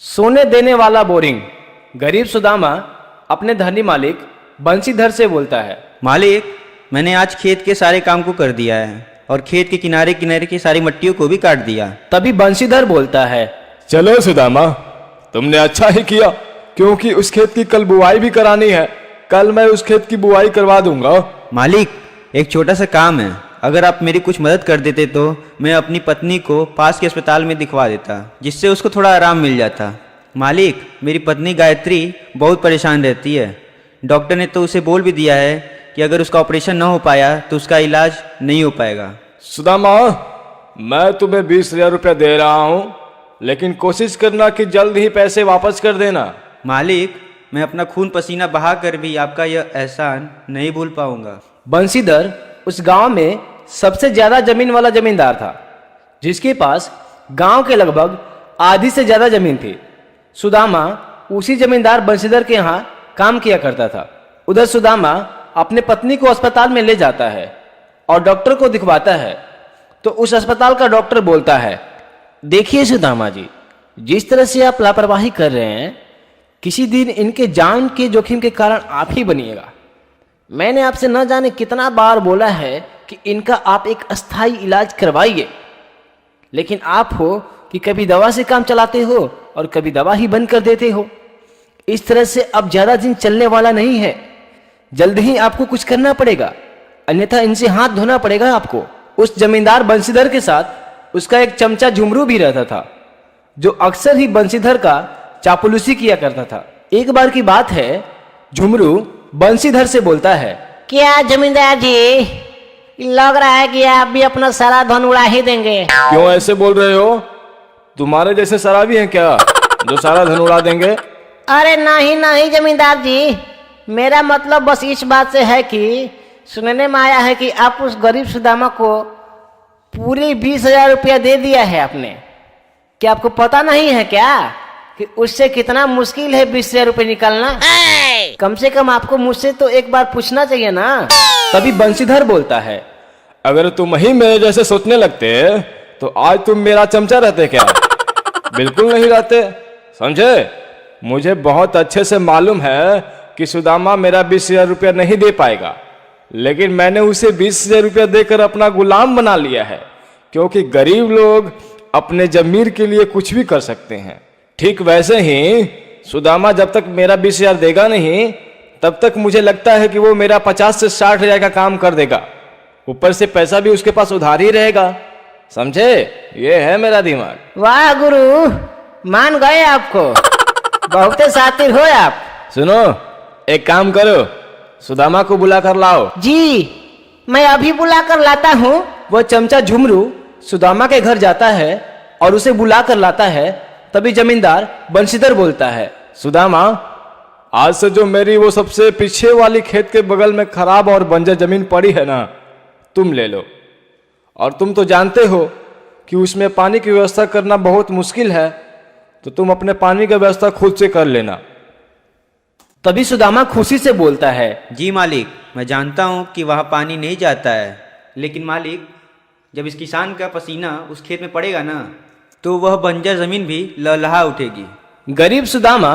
सोने देने वाला बोरिंग। गरीब सुदामा अपने धनी मालिक बंसीधर से बोलता है, मालिक, मैंने आज खेत के सारे काम को कर दिया है और खेत के किनारे किनारे की सारी मट्टियों को भी काट दिया। तभी बंसीधर बोलता है, चलो सुदामा, तुमने अच्छा ही किया, क्योंकि उस खेत की कल बुआई भी करानी है। कल मैं उस खेत की बुआई करवा दूंगा। मालिक, एक छोटा सा काम है, अगर आप मेरी कुछ मदद कर देते तो मैं अपनी पत्नी को पास के अस्पताल में दिखवा देता, जिससे उसको थोड़ा आराम मिल जाता। मालिक, मेरी पत्नी गायत्री बहुत परेशान रहती है। डॉक्टर ने तो उसे बोल भी दिया है कि अगर उसका ऑपरेशन न हो पाया तो उसका इलाज नहीं हो पाएगा। सुदामा, मैं तुम्हें 20,000 रुपया दे रहा हूँ, लेकिन कोशिश करना कि जल्द ही पैसे वापस कर देना। मालिक, मैं अपना खून पसीना बहा कर भी आपका यह एहसान नहीं भूल पाऊंगा। बंसीधर उस गांव में सबसे ज्यादा जमीन वाला जमींदार था, जिसके पास गांव के लगभग आधी से ज्यादा जमीन थी। सुदामा उसी जमींदार बंसीधर के यहाँ काम किया करता था। उधर सुदामा अपने पत्नी को अस्पताल में ले जाता है और डॉक्टर को दिखवाता है, तो उस अस्पताल का डॉक्टर बोलता है, देखिए सुदामा जी, जिस तरह से आप लापरवाही कर रहे हैं, किसी दिन इनके जान के जोखिम के कारण आप ही बनिएगा। मैंने आपसे न जाने कितना बार बोला है कि इनका आप एक अस्थाई इलाज करवाइए, लेकिन आप हो कि कभी दवा से काम चलाते हो और कभी दवा ही बंद कर देते हो। इस तरह से अब ज्यादा दिन चलने वाला नहीं है। जल्द ही आपको कुछ करना पड़ेगा, अन्यथा इनसे हाथ धोना पड़ेगा आपको। उस जमींदार बंसीधर के साथ उसका एक चमचा झुमरू भी रहता था, जो अक्सर ही बंसीधर का चापलूसी किया करता था। एक बार की बात है, झुमरू बंसीधर से बोलता है, क्या जमींदार जी, लग रहा है कि आप भी अपना सारा धन उड़ा ही देंगे। क्यों ऐसे बोल रहे हो? तुम्हारे जैसे शराबी हैं क्या जो सारा धन उड़ा देंगे? अरे नहीं नहीं जमींदार जी, मेरा मतलब बस इस बात से है कि सुनने में आया है कि आप उस गरीब सुदामा को पूरे 20,000 रुपया दे दिया है आपने। क्या आपको पता नहीं है क्या कि उससे कितना मुश्किल है 20,000 रुपये निकालना? कम से कम आपको मुझसे तो एक बार पूछना चाहिए ना। तभी बंसीधर बोलता है, अगर तुम ही मेरे जैसे सोचने लगते तो आज तुम मेरा चमचा रहते क्या? बिल्कुल नहीं रहते, समझे? मुझे बहुत अच्छे से मालूम है कि सुदामा मेरा 20,000 रुपया नहीं दे पाएगा, लेकिन मैंने उसे 20,000 रुपया देकर अपना गुलाम बना लिया है, क्योंकि गरीब लोग अपने जमीर के लिए कुछ भी कर सकते हैं। ठीक वैसे ही सुदामा जब तक मेरा 20,000 देगा नहीं, तब तक मुझे लगता है कि वो मेरा 50 से 60,000 का काम कर देगा। ऊपर से पैसा भी उसके पास उधार ही रहेगा, समझे? ये है मेरा दिमाग। वाह गुरु, मान गए आपको, बहुत शातिर हो आप। सुनो, एक काम करो, सुदामा को बुला कर लाओ। जी, मैं अभी बुला कर लाता हूँ। वह चमचा झुमरू सुदामा के घर जाता है और उसे बुला कर लाता है। तभी जमींदार बंसीधर बोलता है, सुदामा, आज से जो मेरी वो सबसे पीछे वाली खेत के बगल में खराब और बंजर जमीन पड़ी है ना, तुम ले लो। और तुम तो जानते हो कि उसमें पानी की व्यवस्था करना बहुत मुश्किल है, तो तुम अपने पानी की व्यवस्था खुद से कर लेना। तभी सुदामा खुशी से बोलता है, जी मालिक, मैं जानता हूँ कि वहाँ पानी नहीं जाता है, लेकिन मालिक, जब इस किसान का पसीना उस खेत में पड़ेगा ना, तो वह बंजर जमीन भी लहलहा उठेगी। गरीब सुदामा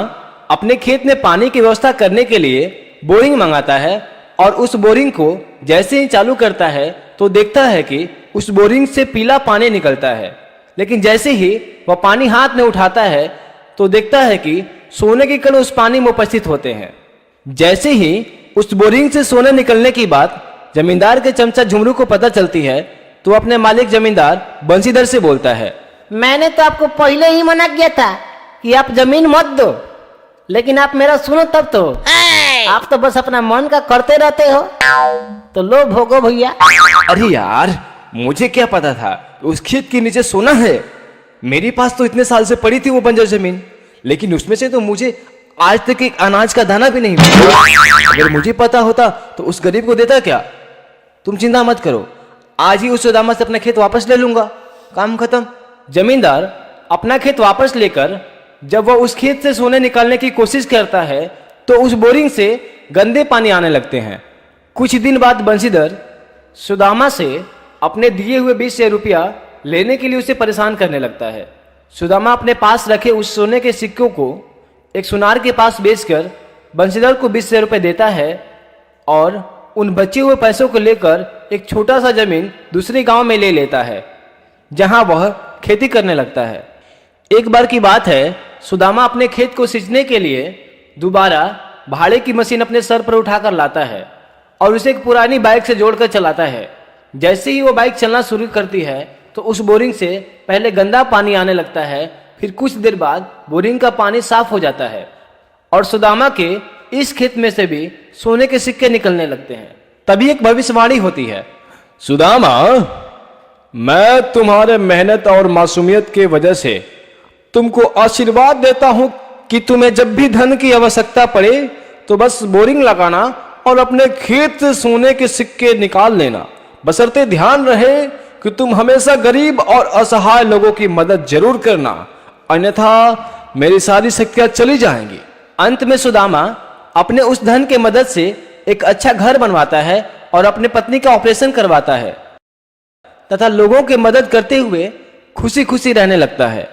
अपने खेत में पानी की व्यवस्था करने के लिए बोरिंग मंगाता है और उस बोरिंग को जैसे ही चालू करता है तो देखता है कि उस बोरिंग से पीला पानी निकलता है। लेकिन जैसे ही वह पानी हाथ में उठाता है तो देखता है कि सोने के कण उस पानी में उपस्थित होते हैं। जैसे ही उस बोरिंग से सोने निकलने की बात जमींदार के चमचा झुमरू को पता चलती है, तो अपने मालिक जमींदार बंसीधर से बोलता है, मैंने तो आपको पहले ही मना किया था कि आप जमीन मत दो, लेकिन आप मेरा सुनो तब तो। आप तो बस अपना मन का करते रहते हो, तो लो भोगो भैया। अरे यार, मुझे क्या पता था उस खेत के नीचे सोना है। मेरे पास तो इतने साल से पड़ी थी वो बंजर जमीन, लेकिन उसमें से तो मुझे आज तक एक अनाज का दाना भी नहीं मिला। अगर मुझे पता होता तो उस गरीब को देता क्या? तुम चिंता मत करो, आज ही उस सुदामा से अपना खेत वापस ले लूंगा, काम खत्म। जमींदार अपना खेत वापस लेकर जब वह उस खेत से सोने निकालने की कोशिश करता है, तो उस बोरिंग से गंदे पानी आने लगते हैं। कुछ दिन बाद बंसीधर सुदामा से अपने दिए हुए 20,000 रुपया लेने के लिए उसे परेशान करने लगता है। सुदामा अपने पास रखे उस सोने के सिक्कों को एक सुनार के पास बेचकर बंशीधर को 20,000 रुपये देता है और उन बचे हुए पैसों को लेकर एक छोटा सा जमीन दूसरे गांव में ले लेता है, जहां वह खेती करने लगता है। एक बार की बात है, सुदामा अपने खेत को सींचने के लिए दोबारा भाड़े की मशीन अपने सर पर उठाकर लाता है और उसे एक पुरानी बाइक से जोड़कर चलाता है। जैसे ही वो बाइक चलना शुरू करती है तो उस बोरिंग से पहले गंदा पानी आने लगता है, फिर कुछ देर बाद बोरिंग का पानी साफ हो जाता है और सुदामा के इस खेत में से भी सोने के सिक्के निकलने लगते हैं। तभी एक भविष्यवाणी होती है। सुदामा, मैं तुम्हारे मेहनत और मासूमियत की वजह से तुमको आशीर्वाद देता हूं कि तुम्हें जब भी धन की आवश्यकता पड़े तो बस बोरिंग लगाना और अपने खेत से सोने के सिक्के निकाल लेना, बशर्ते ध्यान रहे कि तुम हमेशा गरीब और असहाय लोगों की मदद जरूर करना, अन्यथा मेरी सारी शक्तियां चली जाएंगी। अंत में सुदामा अपने उस धन के मदद से एक अच्छा घर बनवाता है और अपने पत्नी का ऑपरेशन करवाता है तथा लोगों की मदद करते हुए खुशी खुशी रहने लगता है।